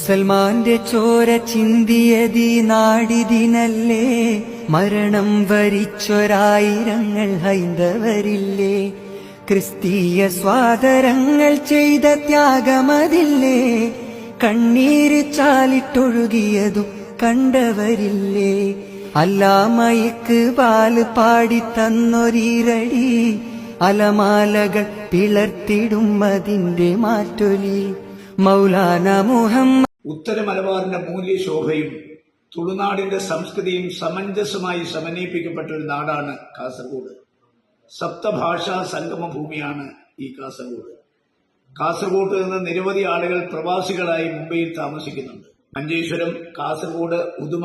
മുസൽമാന്റെ ചോര ചിന്തിയതീ നാടിതിനല്ലേ, മരണം വരിച്ചൊരായിരങ്ങൾ ഹൈന്ദവരില്ലേ, ക്രിസ്തീയ സ്വാതരങ്ങൾ ചെയ്ത ത്യാഗമതില്ലേ, കണ്ണീര് ചാലിട്ടൊഴുകിയതും കണ്ടവരില്ലേ, അല്ലാമയ്ക്ക് പാല് പാടിത്തന്നൊരീരടി, അലമാലകൾ പിളർത്തിടും അതിന്റെ മാറ്റൊലി. മൗലാന മുഹമ്മദ്. ഉത്തര മലബാറിന്റെ മൂല്യശോഭയും തുളുനാടിന്റെ സംസ്കൃതിയും സമഞ്ജസമായി സമന്വയിപ്പിക്കപ്പെട്ട ഒരു നാടാണ് കാസർഗോഡ്. സപ്തഭാഷാ സംഗമഭൂമിയാണ് ഈ കാസർഗോഡ്. കാസർഗോഡ് നിന്ന് നിരവധി ആളുകൾ പ്രവാസികളായി മുംബൈയിൽ താമസിക്കുന്നുണ്ട്. മഞ്ചേശ്വരം, കാസർഗോഡ്, ഉദുമ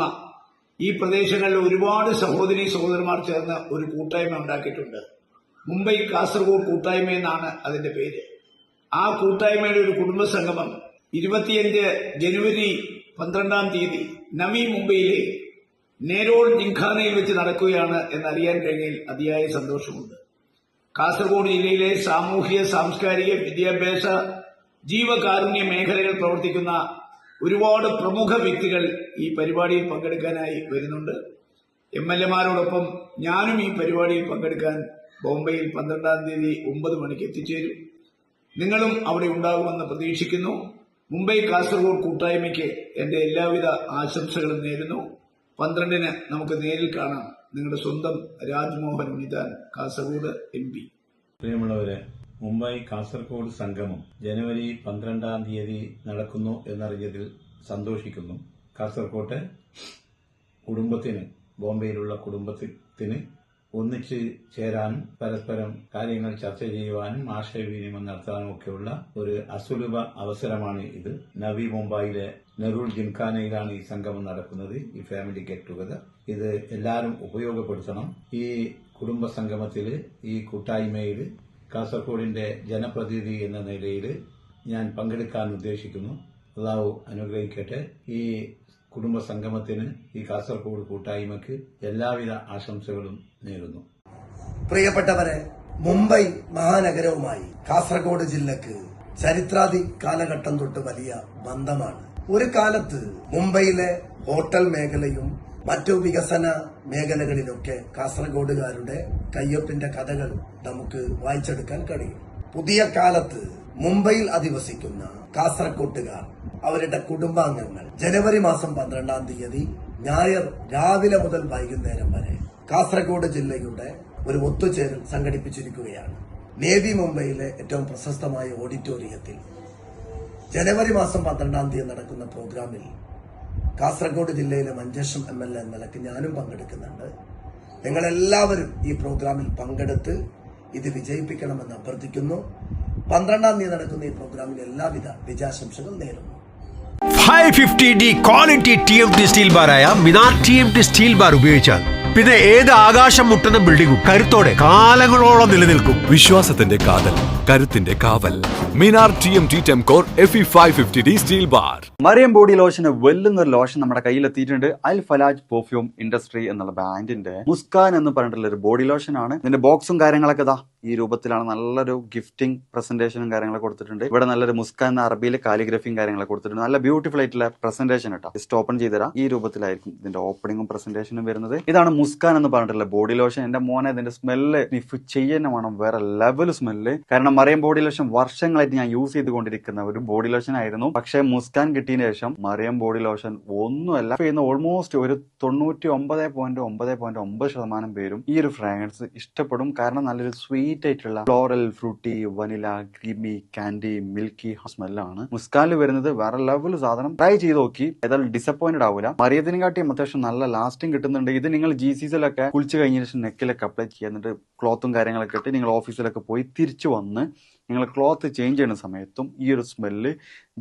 ഈ പ്രദേശങ്ങളിൽ ഒരുപാട് സഹോദരീ സഹോദരന്മാർ ചേർന്ന് ഒരു കൂട്ടായ്മ ഉണ്ടാക്കിയിട്ടുണ്ട്. മുംബൈ കാസർഗോഡ് കൂട്ടായ്മ എന്നാണ് അതിന്റെ പേര്. ആ കൂട്ടായ്മയുടെ ഒരു കുടുംബസംഗമം 25 ജനുവരി 12 നവി മുംബൈയിലെ നേരോൾ ജിംഖാനയിൽ വെച്ച് നടക്കുകയാണ് എന്നറിയാൻ കഴിഞ്ഞതിൽ അതിയായ സന്തോഷമുണ്ട്. കാസർഗോഡ് ജില്ലയിലെ സാമൂഹ്യ, സാംസ്കാരിക, വിദ്യാഭ്യാസ, ജീവകാരുണ്യ മേഖലകൾ പ്രവർത്തിക്കുന്ന ഒരുപാട് പ്രമുഖ വ്യക്തികൾ ഈ പരിപാടിയിൽ പങ്കെടുക്കാനായി വരുന്നുണ്ട്. MLA മാരോടൊപ്പം ഞാനും ഈ പരിപാടിയിൽ പങ്കെടുക്കാൻ ബോംബെയിൽ 12 9 മണിക്ക് എത്തിച്ചേരും. നിങ്ങളും അവിടെ ഉണ്ടാകുമെന്ന് പ്രതീക്ഷിക്കുന്നു. മുംബൈ കാസർഗോഡ് കൂട്ടായ്മയ്ക്ക് എന്റെ എല്ലാവിധ ആശംസകളും നേരുന്നു. 12 നമുക്ക് നേരിൽ കാണാം. നിങ്ങളുടെ സ്വന്തം രാജ്മോഹൻ ഉണ്ണിത്താൻ, കാസർഗോഡ് MP. പ്രിയമുള്ളവരെ, മുംബൈ കാസർഗോഡ് സംഗമം ജനുവരി 12 നടക്കുന്നു എന്നറിഞ്ഞതിൽ സന്തോഷിക്കുന്നു. കാസർകോട്ടെ കുടുംബത്തിന്, ബോംബെയിലുള്ള കുടുംബത്തിന് ഒന്നിച്ച് ചേരാനും പരസ്പരം കാര്യങ്ങൾ ചർച്ച ചെയ്യുവാനും ആശയവിനിമയം നടത്താനും ഒക്കെയുള്ള ഒരു അസുലഭ അവസരമാണ് ഇത്. നവി മുംബൈയിലെ നെറൂൾ ജിംഖാനയിലാണ് ഈ സംഗമം നടക്കുന്നത്, ഈ ഫാമിലി ഗെറ്റ് ടുഗദർ. ഇത് എല്ലാവരും ഉപയോഗപ്പെടുത്തണം. ഈ കുടുംബ സംഗമത്തിൽ, ഈ കൂട്ടായ്മയിൽ കാസർഗോഡിന്റെ ജനപ്രതിനിധി എന്ന നിലയിൽ ഞാൻ പങ്കെടുക്കാൻ ഉദ്ദേശിക്കുന്നു. അല്ലാഹു അനുഗ്രഹിക്കട്ടെ. ഈ കുടുംബ സംഗമത്തിന്, ഈ കാസർഗോഡ് കൂട്ടായ്മയ്ക്ക് എല്ലാവിധ ആശംസകളും നേരുന്നു. പ്രിയപ്പെട്ടവരെ, മുംബൈ മഹാനഗരവുമായി കാസർഗോഡ് ജില്ലക്ക് ചരിത്രാതി കാലഘട്ടം തൊട്ട് വലിയ ബന്ധമാണ്. ഒരു കാലത്ത് മുംബൈയിലെ ഹോട്ടൽ മേഖലയും മറ്റു വികസന മേഖലകളിലൊക്കെ കാസർഗോഡുകാരുടെ കയ്യൊപ്പിന്റെ കഥകൾ നമുക്ക് വായിച്ചെടുക്കാൻ കഴിയും. പുതിയ കാലത്ത് മുംബൈയിൽ അധിവസിക്കുന്ന കാസർഗോട്ടുകാർ, അവരുടെ കുടുംബാംഗങ്ങൾ ജനുവരി മാസം 12 ഞായർ രാവിലെ മുതൽ വൈകുന്നേരം വരെ കാസർഗോഡ് ജില്ലയുടെ ഒരു ഒത്തുചേരൽ സംഘടിപ്പിച്ചിരിക്കുകയാണ്. നേവി മുംബൈയിലെ ഏറ്റവും പ്രശസ്തമായ ഓഡിറ്റോറിയത്തിൽ ജനുവരി മാസം 12 നടക്കുന്ന പ്രോഗ്രാമിൽ കാസർഗോഡ് ജില്ലയിലെ മഞ്ചേശ്വരം MLA എന്ന നിലയ്ക്ക് ഞാനും പങ്കെടുക്കുന്നുണ്ട്. നിങ്ങളെല്ലാവരും ഈ പ്രോഗ്രാമിൽ പങ്കെടുത്ത് ഇത് വിജയിപ്പിക്കണമെന്ന് അഭ്യർത്ഥിക്കുന്നു. 12 നടക്കുന്ന ഈ പ്രോഗ്രാമിന് എല്ലാവിധ വിജയാശംസകൾ നേരുന്നു. 550D ക്വാളിറ്റി TMT സ്റ്റീൽ ബാറായ മിനാർ TMT സ്റ്റീൽ ബാർ ഉപയോഗിച്ചാൽ പിന്നെ ഏത് ആകാശം മുട്ടുന്ന ബിൽഡിംഗും കരുത്തോടെ കാലങ്ങളോളം നിലനിൽക്കും. വിശ്വാസത്തിന്റെ കാതൽ, കരുത്തിന്റെ കാവൽ. Minar TMT Tempcore FE 550D steel bar. Mariyam body ലോഷന് വെല്ലുന്ന ഒരു ലോഷൻ നമ്മുടെ കയ്യിലെത്തിയിട്ടുണ്ട്. അൽ ഫലാജ് പെർഫ്യൂം ഇൻഡസ്ട്രി എന്നുള്ള ബ്രാൻഡിന്റെ മുസ്കാൻ എന്ന് പറഞ്ഞിട്ടുള്ള ഒരു ബോഡി ലോഷൻ ആണ്. ഇതിന്റെ ബോക്സും കാര്യങ്ങളൊക്കെ ഇതാ ഈ രൂപത്തിലാണ്. നല്ലൊരു ഗിഫ്റ്റിംഗ് പ്രസന്റേഷനും കാര്യങ്ങളൊക്കെ കൊടുത്തിട്ടുണ്ട്. ഇവിടെ നല്ലൊരു മുസ്കാൻ എന്ന അറബിയിലെ കാലിഗ്രഫിയും കാര്യങ്ങളൊക്കെ കൊടുത്തിട്ടുണ്ട്. നല്ല ബ്യൂട്ടിഫുൾ ആയിട്ടുള്ള പ്രസന്റേഷൻ കേട്ടോ. ജസ്റ്റ് ഓപ്പൺ ചെയ്തുതരാം. ഈ രൂപത്തിലായിരിക്കും ഇതിന്റെ ഓപ്പണിംഗും പ്രസന്റേഷനും വരുന്നത്. ഇതാണ് മുസ്കാൻ എന്ന് പറഞ്ഞിട്ടുള്ള ബോഡി ലോഷൻ. എന്റെ മോനെ ഇതിന്റെ സ്മെല്ല് സ്നിഫ് ചെയ്യുന്ന വേണം, വേറെ ലെവൽ സ്മെല്ല്. കാരണം മറിയം ബോഡി ലോഷൻ വർഷങ്ങളായിട്ട് ഞാൻ യൂസ് ചെയ്തുകൊണ്ടിരിക്കുന്ന ഒരു ബോഡി ലോഷൻ ആയിരുന്നു. പക്ഷെ മുസ്കാൻ കിട്ടിയതിനു ശേഷം മറിയം ബോഡി ലോഷൻ ഒന്നുമല്ല ചെയ്യുന്ന ഓൾമോസ്റ്റ് ഒരു 99.9% പേരും ഈ ഒരു ഫ്രാഗ്രൻസ് ഇഷ്ടപ്പെടും. കാരണം നല്ലൊരു സ്വീറ്റ് ആയിട്ടുള്ള floral, fruity, vanilla, creamy, candy, milky സ്മെല്ലാണ് മുസ്കാനിൽ വരുന്നത്. വേറെ ലെവൽ സാധനം. ട്രൈ ചെയ്ത് നോക്കി, ഏതായാലും ഡിസപ്പോയിന്റഡ് ആവില്ല. മറിയത്തിനെ കാട്ടിയും അത്യാവശ്യം നല്ല ലാസ്റ്റിംഗ് കിട്ടുന്നുണ്ട്. ഇത് നിങ്ങൾ GCCയിലൊക്കെ കുളിച്ച് കഴിഞ്ഞ ശേഷം നെക്കിലൊക്കെ അപ്ലൈ ചെയ്യുക. എന്നിട്ട് ക്ലോത്തും കാര്യങ്ങളൊക്കെ ഇട്ട് നിങ്ങൾ ഓഫീസിലൊക്കെ പോയി തിരിച്ചു വന്ന് നിങ്ങൾ ക്ലോത്ത് ചേഞ്ച് ചെയ്യുന്ന സമയത്തും ഈ ഒരു സ്മെല്ല്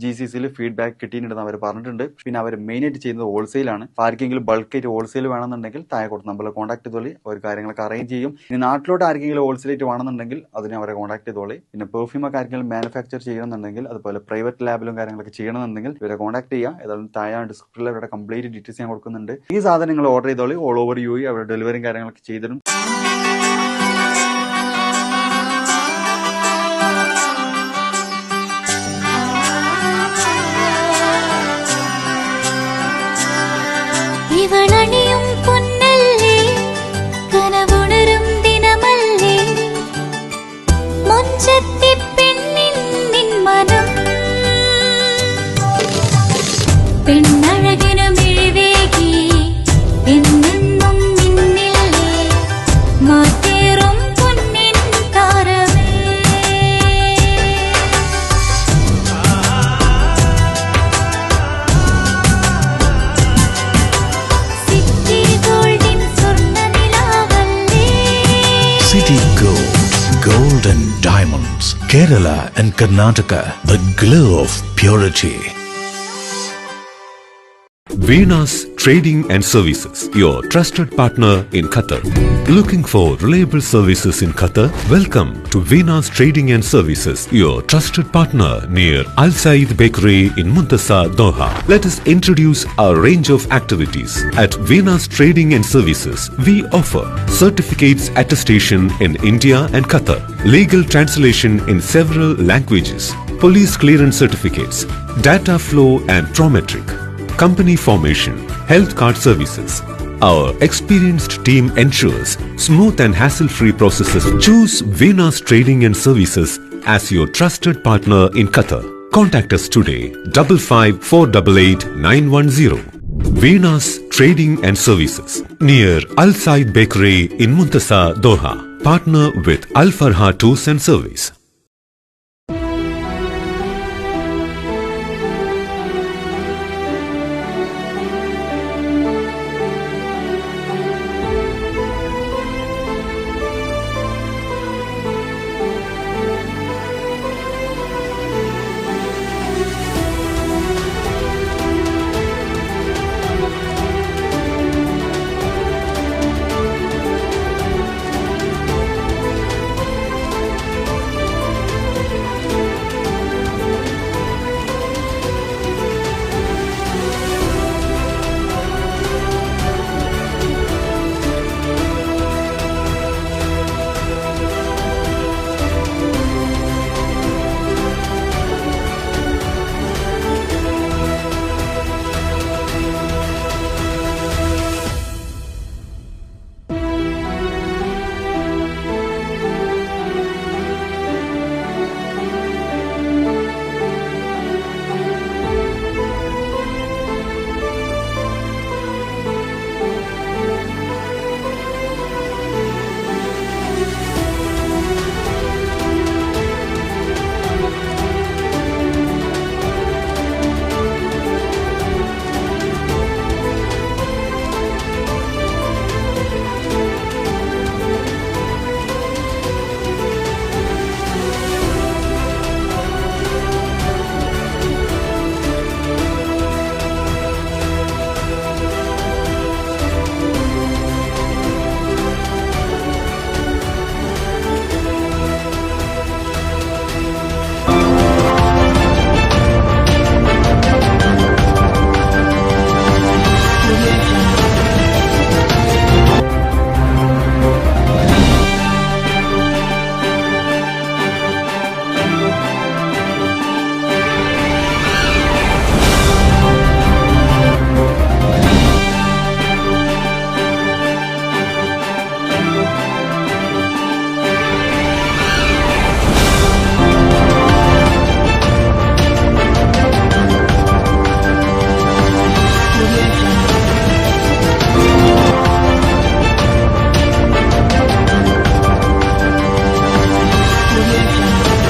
GCCയിൽ ഫീഡ്ബാക്ക് കിട്ടിയിട്ടുണ്ടെന്ന് അവർ പറഞ്ഞിട്ടുണ്ട്. പിന്നെ അവർ മെയിനായിട്ട് ചെയ്യുന്നത് ഹോൾസെയിലാണ്. ആർക്കെങ്കിലും ബൾക്കായിട്ട് ഹോൾസെയിൽ വേണമെന്നുണ്ടെങ്കിൽ താഴെ കൊടുത്ത് നമ്മളെ കോൺടാക്ട് ചെയ്തോളി. അവർ കാര്യങ്ങളൊക്കെ അറേഞ്ച് ചെയ്യും. ഇനി നാട്ടിലോട്ട് ആർക്കെങ്കിലും ഹോൾസെയിലായിട്ട് വേണമെന്നുണ്ടെങ്കിൽ അതിനെ അവരെ കോൺടാക്ട് ചെയ്തോളി. പിന്നെ പെർഫ്യൂം ഒക്കെ ആർക്കെങ്കിലും മാനുഫാക്ചർ ചെയ്യണമെന്നുണ്ടെങ്കിൽ, അതുപോലെ പ്രൈവറ്റ് ലാബിലും കാര്യങ്ങളൊക്കെ ചെയ്യണമെന്നുണ്ടെങ്കിൽ ഇവരെ കോൺടാക്ട് ചെയ്യുക. ഏതായാലും താഴെ ഡിസ്ക്രിപ്ഷനിൽ അവരുടെ കംപ്ലീറ്റ് ഡീറ്റെയിൽസ് ഞാൻ കൊടുക്കുന്നുണ്ട്. ഈ സാധനങ്ങൾ ഓർഡർ ചെയ്തോളി. ഓൾ ഓവർ UAE അവരുടെ ഡെലിവറിയും കാര്യങ്ങളൊക്കെ ചെയ്തിടും. ചെത്തിപ്പെണ്ണിൻ നിൻ മനം പെണ്ണഴകിനു മിഴിവേകി എന്നെന്നും നിന്നില്ലേ മാറ്റേറും പൊന്നിൻ താരമേ സിറ്റി ഗോൾഡിൻ സ്വർണ്ണനിലാവല്ലേ City Gold, Gold and Diamonds, Kerala and Karnataka, the glow of purity. Venus Trading and Services, your trusted partner in Qatar. Looking for reliable services in Qatar? Welcome to Venus Trading and Services, your trusted partner near Al Said Bakery in Muntasa, Doha. Let us introduce our range of activities. At Venus Trading and Services, we offer certificates attestation in India and Qatar, legal translation in several languages, police clearance certificates, data flow and prometric, company formation, health card services. Our experienced team ensures smooth and hassle-free processes. Choose Venus Trading and Services as your trusted partner in Qatar. Contact us today 55488910. Venus Trading and Services near Al Said Bakery in Muntasa, Doha. Partner with Al Farha Tours and Service.